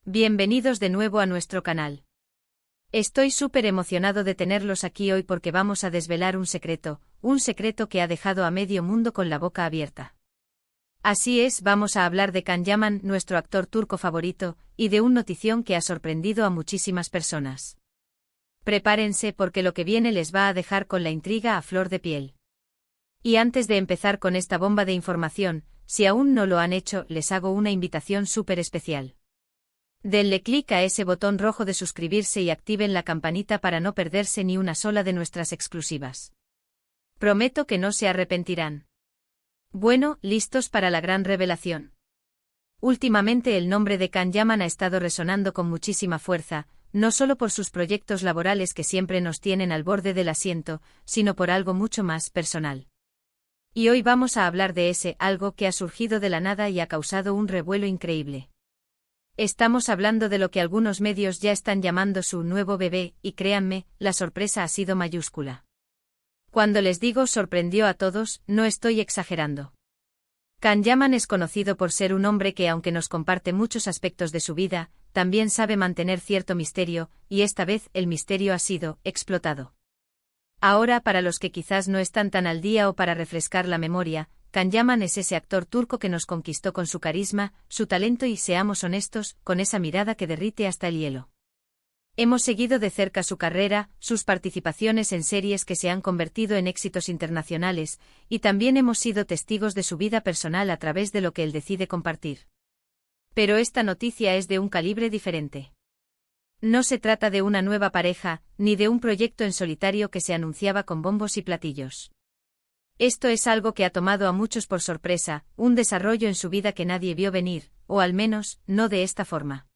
Bienvenidos de nuevo a nuestro canal. Estoy súper emocionado de tenerlos aquí hoy porque vamos a desvelar un secreto que ha dejado a medio mundo con la boca abierta. Así es, vamos a hablar de Can Yaman, nuestro actor turco favorito, y de una notición que ha sorprendido a muchísimas personas. Prepárense porque lo que viene les va a dejar con la intriga a flor de piel. Y antes de empezar con esta bomba de información, si aún no lo han hecho, les hago una invitación súper especial. Denle clic a ese botón rojo de suscribirse y activen la campanita para no perderse ni una sola de nuestras exclusivas. Prometo que no se arrepentirán. Bueno, ¿listos para la gran revelación? Últimamente el nombre de Can Yaman ha estado resonando con muchísima fuerza, no solo por sus proyectos laborales que siempre nos tienen al borde del asiento, sino por algo mucho más personal. Y hoy vamos a hablar de ese algo que ha surgido de la nada y ha causado un revuelo increíble. Estamos hablando de lo que algunos medios ya están llamando su nuevo bebé, y créanme, la sorpresa ha sido mayúscula. Cuando les digo sorprendió a todos, no estoy exagerando. Can Yaman es conocido por ser un hombre que, aunque nos comparte muchos aspectos de su vida, también sabe mantener cierto misterio, y esta vez el misterio ha sido explotado. Ahora, para los que quizás no están tan al día o para refrescar la memoria, Can Yaman es ese actor turco que nos conquistó con su carisma, su talento y, seamos honestos, con esa mirada que derrite hasta el hielo. Hemos seguido de cerca su carrera, sus participaciones en series que se han convertido en éxitos internacionales, y también hemos sido testigos de su vida personal a través de lo que él decide compartir. Pero esta noticia es de un calibre diferente. No se trata de una nueva pareja, ni de un proyecto en solitario que se anunciaba con bombos y platillos. Esto es algo que ha tomado a muchos por sorpresa, un desarrollo en su vida que nadie vio venir, o al menos, no de esta forma.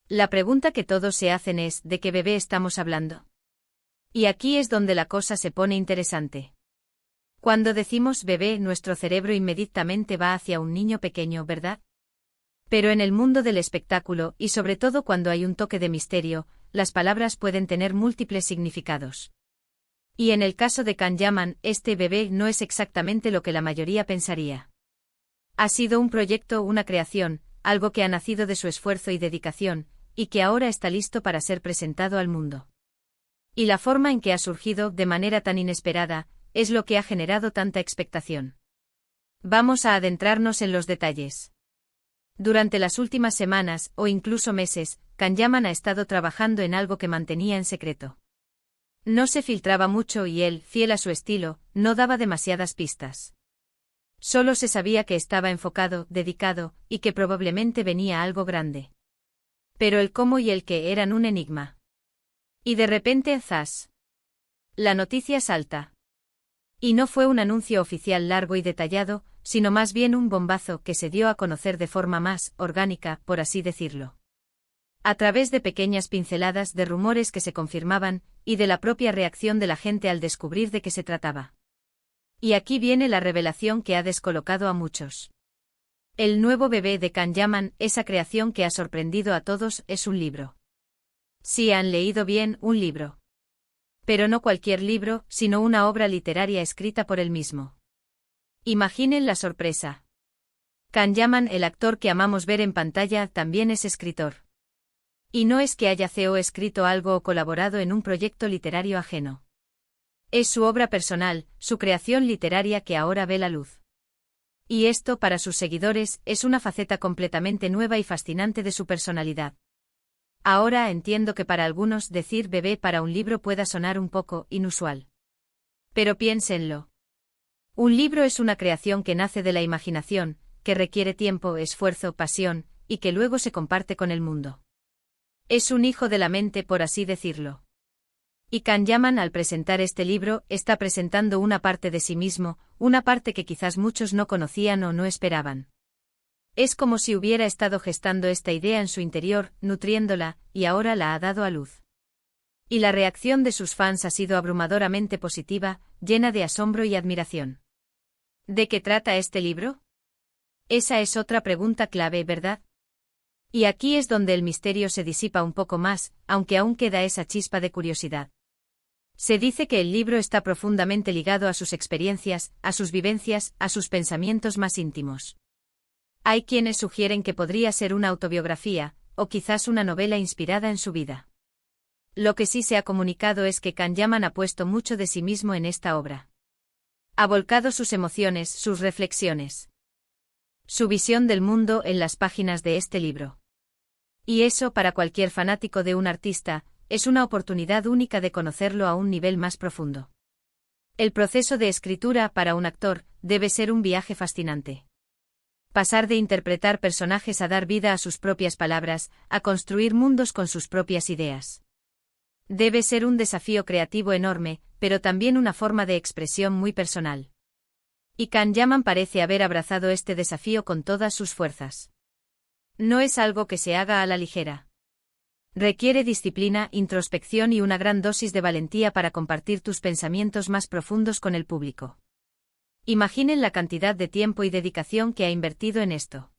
La pregunta que todos se hacen es, ¿de qué bebé estamos hablando? Y aquí es donde la cosa se pone interesante. Cuando decimos bebé, nuestro cerebro inmediatamente va hacia un niño pequeño, ¿verdad? Pero en el mundo del espectáculo, y sobre todo cuando hay un toque de misterio, las palabras pueden tener múltiples significados. Y en el caso de Can Yaman, este bebé no es exactamente lo que la mayoría pensaría. Ha sido un proyecto, una creación, algo que ha nacido de su esfuerzo y dedicación, y que ahora está listo para ser presentado al mundo. Y la forma en que ha surgido, de manera tan inesperada, es lo que ha generado tanta expectación. Vamos a adentrarnos en los detalles. Durante las últimas semanas, o incluso meses, Can Yaman ha estado trabajando en algo que mantenía en secreto. No se filtraba mucho y él, fiel a su estilo, no daba demasiadas pistas. Solo se sabía que estaba enfocado, dedicado, y que probablemente venía algo grande. Pero el cómo y el qué eran un enigma. Y de repente, ¡zas! La noticia salta. Y no fue un anuncio oficial largo y detallado, sino más bien un bombazo que se dio a conocer de forma más orgánica, por así decirlo. A través de pequeñas pinceladas de rumores que se confirmaban, y de la propia reacción de la gente al descubrir de qué se trataba. Y aquí viene la revelación que ha descolocado a muchos. El nuevo bebé de Can Yaman, esa creación que ha sorprendido a todos, es un libro. Sí, han leído bien, un libro. Pero no cualquier libro, sino una obra literaria escrita por él mismo. Imaginen la sorpresa. Can Yaman, el actor que amamos ver en pantalla, también es escritor. Y no es que haya escrito algo o colaborado en un proyecto literario ajeno. Es su obra personal, su creación literaria que ahora ve la luz. Y esto, para sus seguidores, es una faceta completamente nueva y fascinante de su personalidad. Ahora entiendo que para algunos decir bebé para un libro pueda sonar un poco inusual. Pero piénsenlo. Un libro es una creación que nace de la imaginación, que requiere tiempo, esfuerzo, pasión, y que luego se comparte con el mundo. Es un hijo de la mente, por así decirlo. Y Can Yaman, al presentar este libro, está presentando una parte de sí mismo, una parte que quizás muchos no conocían o no esperaban. Es como si hubiera estado gestando esta idea en su interior, nutriéndola, y ahora la ha dado a luz. Y la reacción de sus fans ha sido abrumadoramente positiva, llena de asombro y admiración. ¿De qué trata este libro? Esa es otra pregunta clave, ¿verdad? Y aquí es donde el misterio se disipa un poco más, aunque aún queda esa chispa de curiosidad. Se dice que el libro está profundamente ligado a sus experiencias, a sus vivencias, a sus pensamientos más íntimos. Hay quienes sugieren que podría ser una autobiografía, o quizás una novela inspirada en su vida. Lo que sí se ha comunicado es que Can Yaman ha puesto mucho de sí mismo en esta obra. Ha volcado sus emociones, sus reflexiones, su visión del mundo en las páginas de este libro. Y eso, para cualquier fanático de un artista, es una oportunidad única de conocerlo a un nivel más profundo. El proceso de escritura para un actor debe ser un viaje fascinante. Pasar de interpretar personajes a dar vida a sus propias palabras, a construir mundos con sus propias ideas. Debe ser un desafío creativo enorme, pero también una forma de expresión muy personal. Y Can Yaman parece haber abrazado este desafío con todas sus fuerzas. No es algo que se haga a la ligera. Requiere disciplina, introspección y una gran dosis de valentía para compartir tus pensamientos más profundos con el público. Imaginen la cantidad de tiempo y dedicación que ha invertido en esto.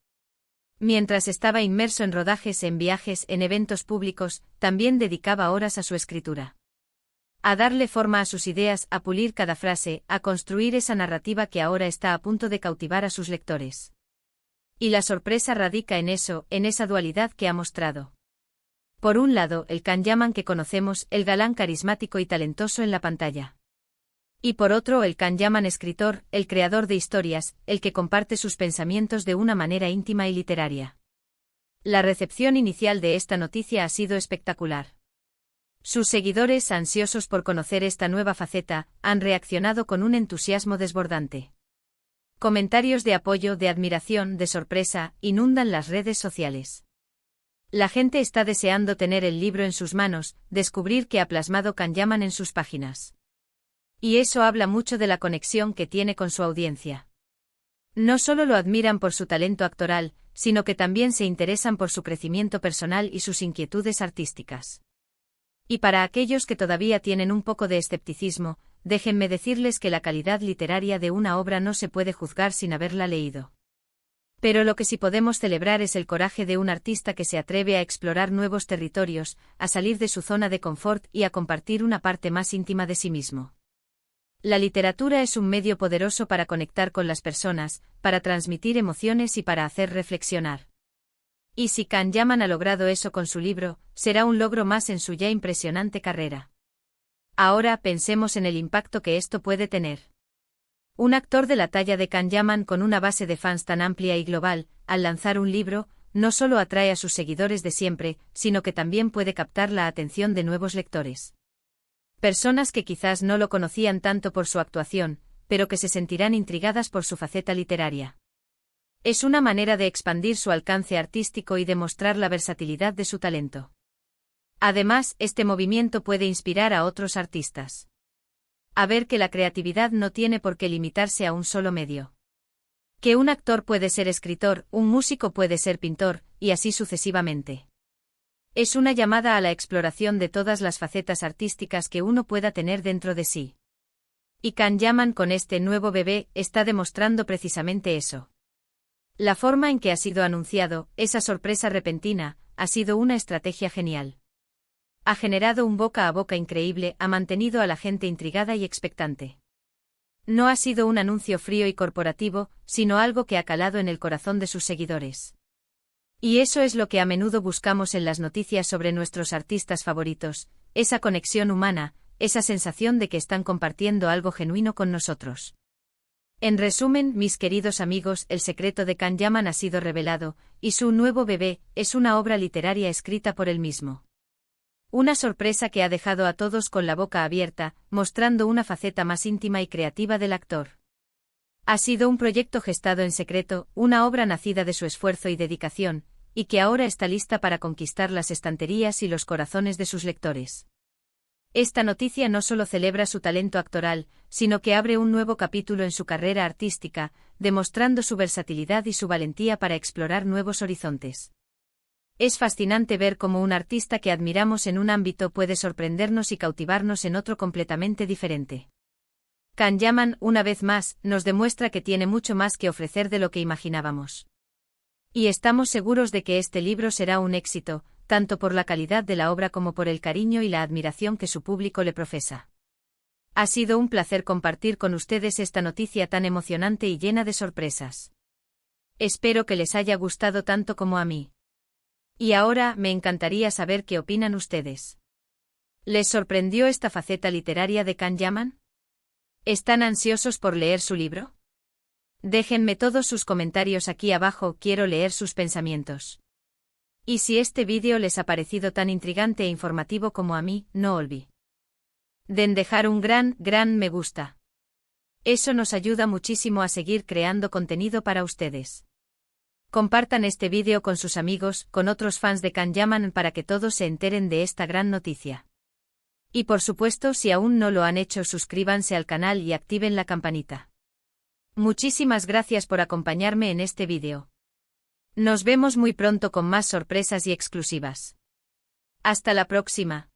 Mientras estaba inmerso en rodajes, en viajes, en eventos públicos, también dedicaba horas a su escritura. A darle forma a sus ideas, a pulir cada frase, a construir esa narrativa que ahora está a punto de cautivar a sus lectores. Y la sorpresa radica en eso, en esa dualidad que ha mostrado. Por un lado, el Can Yaman que conocemos, el galán carismático y talentoso en la pantalla. Y por otro, el Can Yaman escritor, el creador de historias, el que comparte sus pensamientos de una manera íntima y literaria. La recepción inicial de esta noticia ha sido espectacular. Sus seguidores, ansiosos por conocer esta nueva faceta, han reaccionado con un entusiasmo desbordante. Comentarios de apoyo, de admiración, de sorpresa, inundan las redes sociales. La gente está deseando tener el libro en sus manos, descubrir qué ha plasmado Can Yaman en sus páginas. Y eso habla mucho de la conexión que tiene con su audiencia. No solo lo admiran por su talento actoral, sino que también se interesan por su crecimiento personal y sus inquietudes artísticas. Y para aquellos que todavía tienen un poco de escepticismo, déjenme decirles que la calidad literaria de una obra no se puede juzgar sin haberla leído. Pero lo que sí podemos celebrar es el coraje de un artista que se atreve a explorar nuevos territorios, a salir de su zona de confort y a compartir una parte más íntima de sí mismo. La literatura es un medio poderoso para conectar con las personas, para transmitir emociones y para hacer reflexionar. Y si Can Yaman ha logrado eso con su libro, será un logro más en su ya impresionante carrera. Ahora pensemos en el impacto que esto puede tener. Un actor de la talla de Can Yaman con una base de fans tan amplia y global, al lanzar un libro, no solo atrae a sus seguidores de siempre, sino que también puede captar la atención de nuevos lectores. Personas que quizás no lo conocían tanto por su actuación, pero que se sentirán intrigadas por su faceta literaria. Es una manera de expandir su alcance artístico y demostrar la versatilidad de su talento. Además, este movimiento puede inspirar a otros artistas a ver que la creatividad no tiene por qué limitarse a un solo medio. Que un actor puede ser escritor, un músico puede ser pintor, y así sucesivamente. Es una llamada a la exploración de todas las facetas artísticas que uno pueda tener dentro de sí. Y Can Yaman con este nuevo bebé está demostrando precisamente eso. La forma en que ha sido anunciado, esa sorpresa repentina, ha sido una estrategia genial. Ha generado un boca a boca increíble, ha mantenido a la gente intrigada y expectante. No ha sido un anuncio frío y corporativo, sino algo que ha calado en el corazón de sus seguidores. Y eso es lo que a menudo buscamos en las noticias sobre nuestros artistas favoritos, esa conexión humana, esa sensación de que están compartiendo algo genuino con nosotros. En resumen, mis queridos amigos, el secreto de Can Yaman ha sido revelado, y su nuevo bebé es una obra literaria escrita por él mismo. Una sorpresa que ha dejado a todos con la boca abierta, mostrando una faceta más íntima y creativa del actor. Ha sido un proyecto gestado en secreto, una obra nacida de su esfuerzo y dedicación, y que ahora está lista para conquistar las estanterías y los corazones de sus lectores. Esta noticia no solo celebra su talento actoral, sino que abre un nuevo capítulo en su carrera artística, demostrando su versatilidad y su valentía para explorar nuevos horizontes. Es fascinante ver cómo un artista que admiramos en un ámbito puede sorprendernos y cautivarnos en otro completamente diferente. Can Yaman, una vez más, nos demuestra que tiene mucho más que ofrecer de lo que imaginábamos. Y estamos seguros de que este libro será un éxito, tanto por la calidad de la obra como por el cariño y la admiración que su público le profesa. Ha sido un placer compartir con ustedes esta noticia tan emocionante y llena de sorpresas. Espero que les haya gustado tanto como a mí. Y ahora, me encantaría saber qué opinan ustedes. ¿Les sorprendió esta faceta literaria de Can Yaman? ¿Están ansiosos por leer su libro? Déjenme todos sus comentarios aquí abajo, quiero leer sus pensamientos. Y si este vídeo les ha parecido tan intrigante e informativo como a mí, no olviden dejar un gran me gusta. Eso nos ayuda muchísimo a seguir creando contenido para ustedes. Compartan este vídeo con sus amigos, con otros fans de Can Yaman para que todos se enteren de esta gran noticia. Y por supuesto, si aún no lo han hecho, suscríbanse al canal y activen la campanita. Muchísimas gracias por acompañarme en este vídeo. Nos vemos muy pronto con más sorpresas y exclusivas. Hasta la próxima.